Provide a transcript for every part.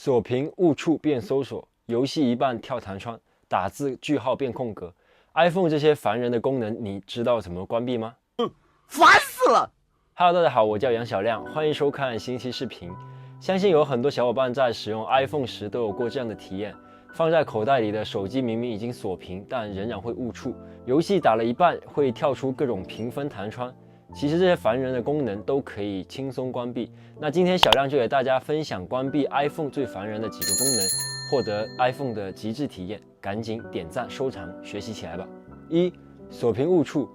锁屏误触变搜索，游戏一半跳弹窗，打字句号变空格。iPhone 这些烦人的功能，你知道怎么关闭吗？烦死了 ！Hello， 大家好，我叫杨小亮，欢迎收看新期视频。相信有很多小伙伴在使用 iPhone 时都有过这样的体验：放在口袋里的手机明明已经锁屏，但仍然会误触；游戏打了一半会跳出各种评分弹窗。其实这些烦人的功能都可以轻松关闭。那今天小亮就给大家分享关闭 iPhone 最烦人的几个功能，获得 iPhone 的极致体验。赶紧点赞收藏，学习起来吧。锁屏误触。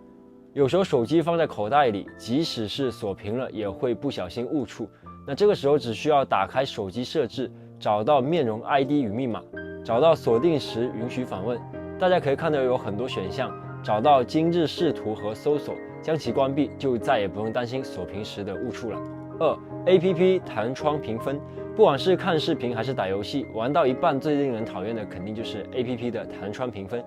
有时候手机放在口袋里，即使是锁屏了，也会不小心误触。那这个时候只需要打开手机设置，找到面容 ID 与密码，找到锁定时允许访问。大家可以看到有很多选项，找到精致视图和搜索，将其关闭，就再也不用担心锁屏时的误触了。APP 弹窗评分。不管是看视频还是打游戏，玩到一半最令人讨厌的肯定就是 APP 的弹窗评分。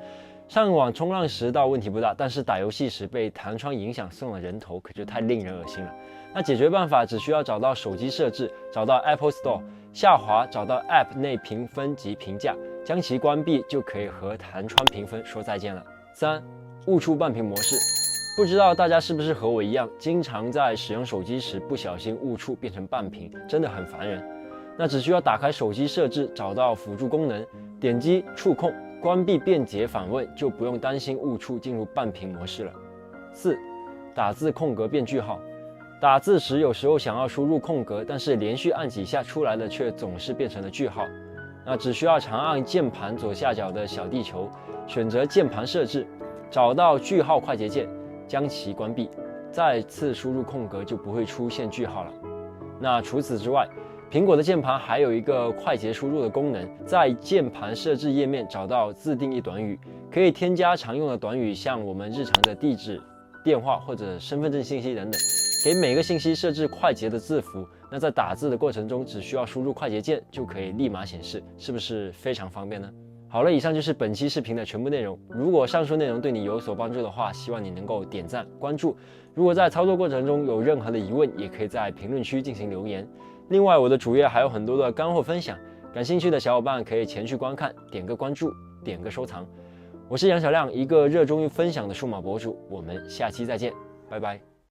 上网冲浪时倒问题不大，但是打游戏时被弹窗影响送了人头，可就太令人恶心了。那解决办法只需要找到手机设置，找到 Apple Store， 下滑找到 App 内评分及评价，将其关闭，就可以和弹窗评分说再见了。误触半屏模式。不知道大家是不是和我一样，经常在使用手机时不小心误触变成半屏，真的很烦人。那只需要打开手机设置，找到辅助功能，点击触控，关闭便捷访问，就不用担心误触进入半屏模式了。打字空格变句号。打字时有时候想要输入空格，但是连续按几下出来的却总是变成了句号。那只需要长按键盘左下角的小地球，选择键盘设置，找到句号快捷键，将其关闭，再次输入空格就不会出现句号了。那除此之外，苹果的键盘还有一个快捷输入的功能，在键盘设置页面找到自定义短语，可以添加常用的短语，像我们日常的地址、电话或者身份证信息等等，给每个信息设置快捷的字符。那在打字的过程中，只需要输入快捷键就可以立马显示，是不是非常方便呢？好了，以上就是本期视频的全部内容。如果上述内容对你有所帮助的话，希望你能够点赞关注。如果在操作过程中有任何的疑问，也可以在评论区进行留言。另外，我的主页还有很多的干货分享，感兴趣的小伙伴可以前去观看，点个关注，点个收藏。我是杨小亮，一个热衷于分享的数码博主，我们下期再见，拜拜。